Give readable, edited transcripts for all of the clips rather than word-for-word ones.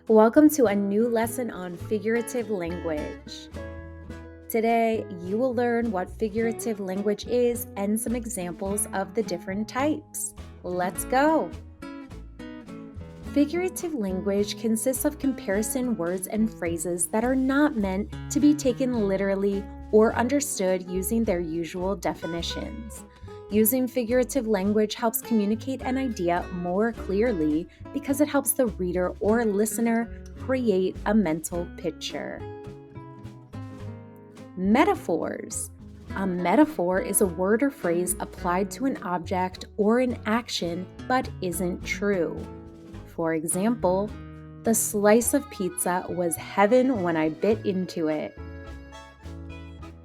Welcome to a new lesson on figurative language. Today, you will learn what figurative language is and some examples of the different types. Let's go! Figurative language consists of comparison words and phrases that are not meant to be taken literally or understood using their usual definitions. Using figurative language helps communicate an idea more clearly because it helps the reader or listener create a mental picture. Metaphors. A metaphor is a word or phrase applied to an object or an action but isn't true. For example, the slice of pizza was heaven when I bit into it.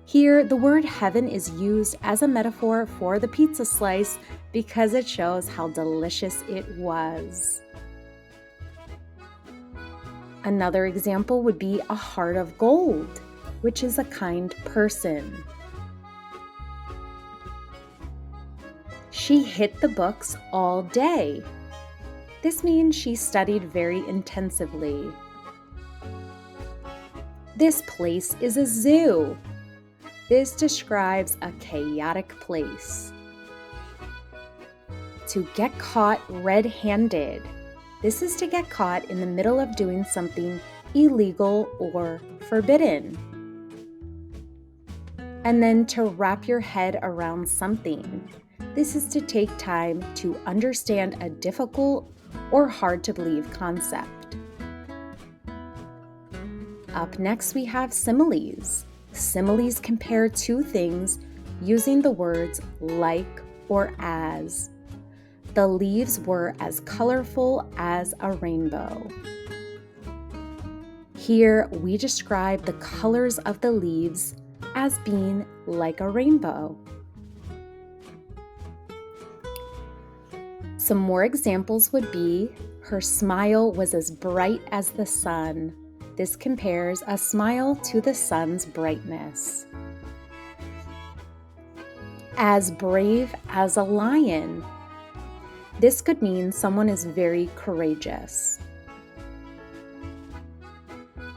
Here, the word heaven is used as a metaphor for the pizza slice because it shows how delicious it was. Another example would be a heart of gold, which is a kind person. She hit the books all day. This means she studied very intensively. This place is a zoo. This describes a chaotic place. To get caught red-handed. This is to get caught in the middle of doing something illegal or forbidden. And then to wrap your head around something. This is to take time to understand a difficult or hard to believe concept. Up next, we have similes. Similes compare two things using the words like or as. The leaves were as colorful as a rainbow. Here, we describe the colors of the leaves as being like a rainbow. Some more examples would be, her smile was as bright as the sun. This compares a smile to the sun's brightness. As brave as a lion. This could mean someone is very courageous.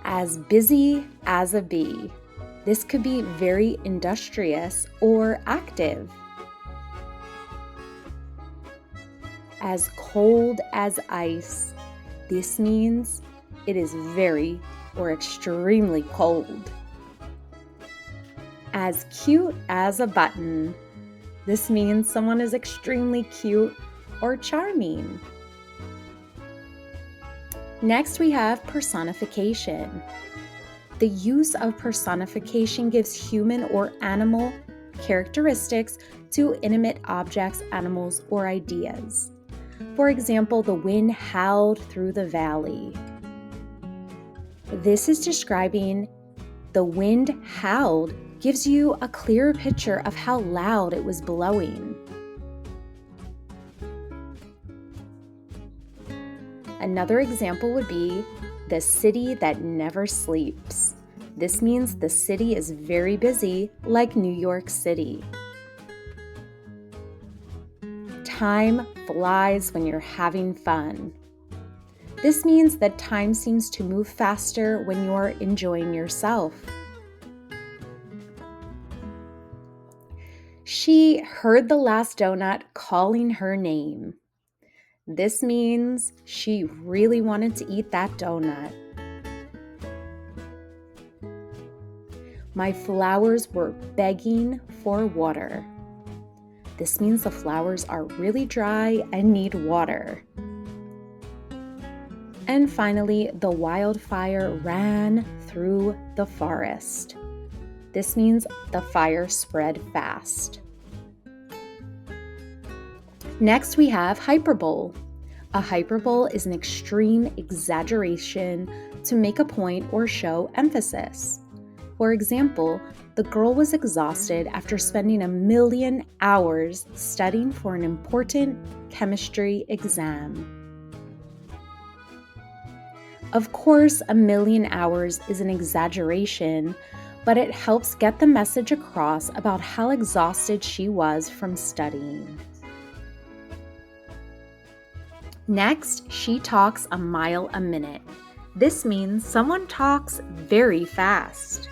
As busy as a bee. This could be very industrious or active. As cold as ice. This means it is very or extremely cold. As cute as a button. This means someone is extremely cute or charming. Next, we have personification. The use of personification gives human or animal characteristics to inanimate objects, animals, or ideas. For example, the wind howled through the valley. This is describing the wind howled gives you a clearer picture of how loud it was blowing. Another example would be the city that never sleeps. This means the city is very busy, like New York City. Time flies when you're having fun. This means that time seems to move faster when you're enjoying yourself. She heard the last donut calling her name. This means she really wanted to eat that donut. My flowers were begging for water. This means the flowers are really dry and need water. And finally, the wildfire ran through the forest. This means the fire spread fast. Next, we have hyperbole. A hyperbole is an extreme exaggeration to make a point or show emphasis. For example, the girl was exhausted after spending 1,000,000 hours studying for an important chemistry exam. Of course, 1,000,000 hours is an exaggeration, but it helps get the message across about how exhausted she was from studying. Next, she talks a mile a minute. This means someone talks very fast.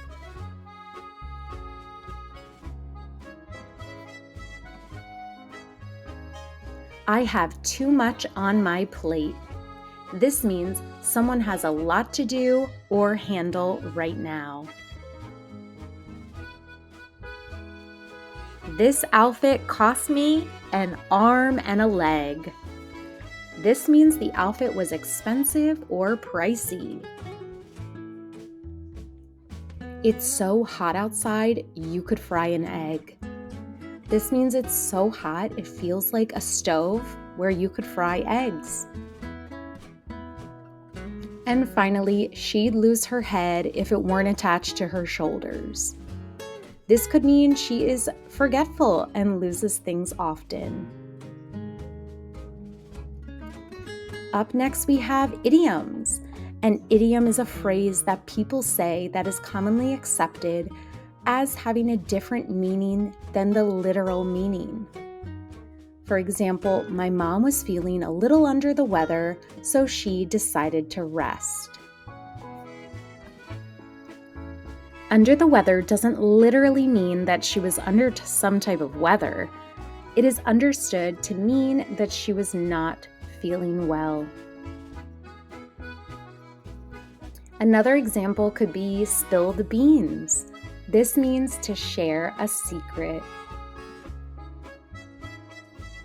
I have too much on my plate. This means someone has a lot to do or handle right now. This outfit cost me an arm and a leg. This means the outfit was expensive or pricey. It's so hot outside, you could fry an egg. This means it's so hot, it feels like a stove where you could fry eggs. And finally, she'd lose her head if it weren't attached to her shoulders. This could mean she is forgetful and loses things often. Up next, we have idioms. An idiom is a phrase that people say that is commonly accepted as having a different meaning than the literal meaning. For example, my mom was feeling a little under the weather, so she decided to rest. Under the weather doesn't literally mean that she was under some type of weather. It is understood to mean that she was not feeling well. Another example could be spill the beans. This means to share a secret.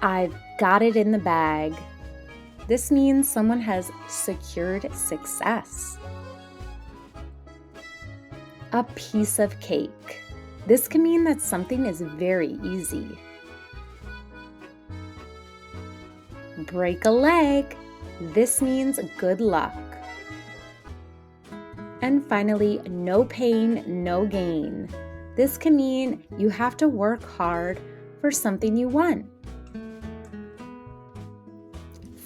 I've got it in the bag. This means someone has secured success. A piece of cake. This can mean that something is very easy. Break a leg. This means good luck. And finally, no pain, no gain. This can mean you have to work hard for something you want.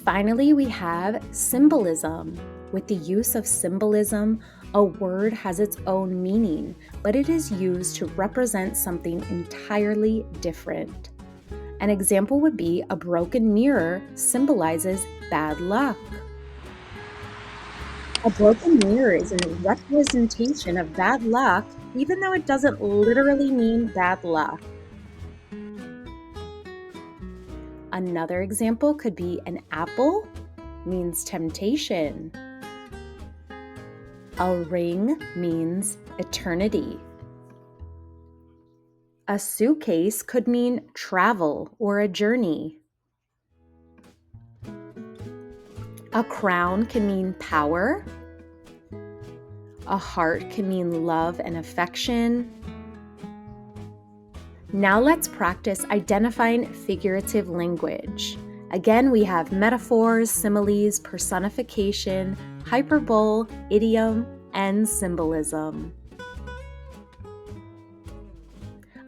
Finally, we have symbolism. With the use of symbolism, a word has its own meaning, but it is used to represent something entirely different. An example would be a broken mirror symbolizes bad luck. A broken mirror is a representation of bad luck, even though it doesn't literally mean bad luck. Another example could be an apple means temptation. A ring means eternity. A suitcase could mean travel or a journey. A crown can mean power. A heart can mean love and affection. Now let's practice identifying figurative language. Again, we have metaphors, similes, personification, hyperbole, idiom, and symbolism.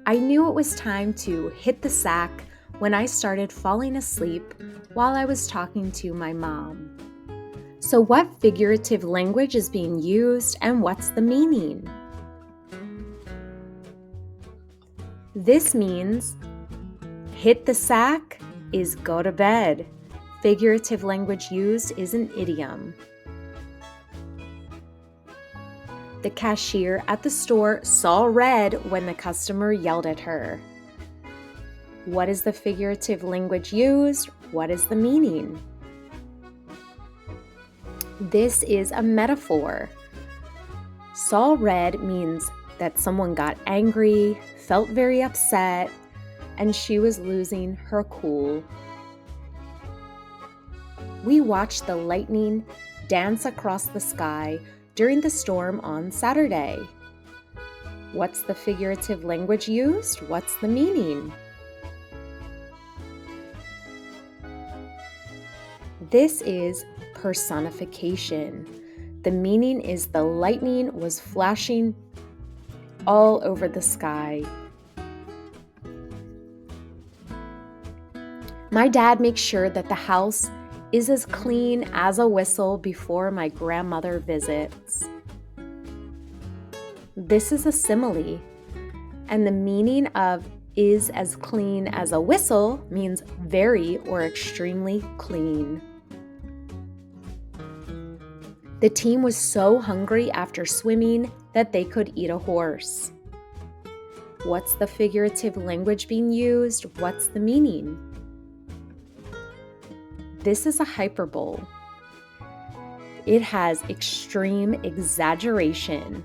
I knew it was time to hit the sack when I started falling asleep while I was talking to my mom. So what figurative language is being used and what's the meaning? This means hit the sack is go to bed. Figurative language used is an idiom. The cashier at the store saw red when the customer yelled at her. What is the figurative language used? What is the meaning? This is a metaphor. Saw red means that someone got angry, felt very upset, and she was losing her cool. We watched the lightning dance across the sky during the storm on Saturday. What's the figurative language used? What's the meaning? This is personification. The meaning is the lightning was flashing all over the sky. My dad makes sure that the house is as clean as a whistle before my grandmother visits. This is a simile, and the meaning of is as clean as a whistle means very or extremely clean. The team was so hungry after swimming that they could eat a horse. What's the figurative language being used? What's the meaning? This is a hyperbole. It has extreme exaggeration.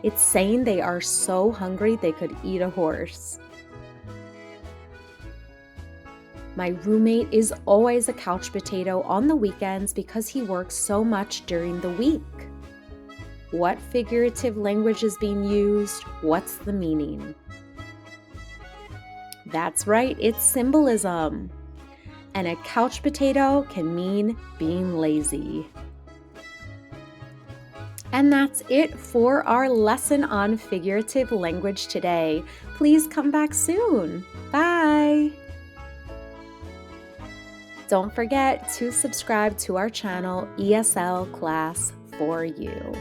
It's saying they are so hungry they could eat a horse. My roommate is always a couch potato on the weekends because he works so much during the week. What figurative language is being used? What's the meaning? That's right, it's symbolism. And a couch potato can mean being lazy. And that's it for our lesson on figurative language today. Please come back soon. Bye. Don't forget to subscribe to our channel, ESL Class for You.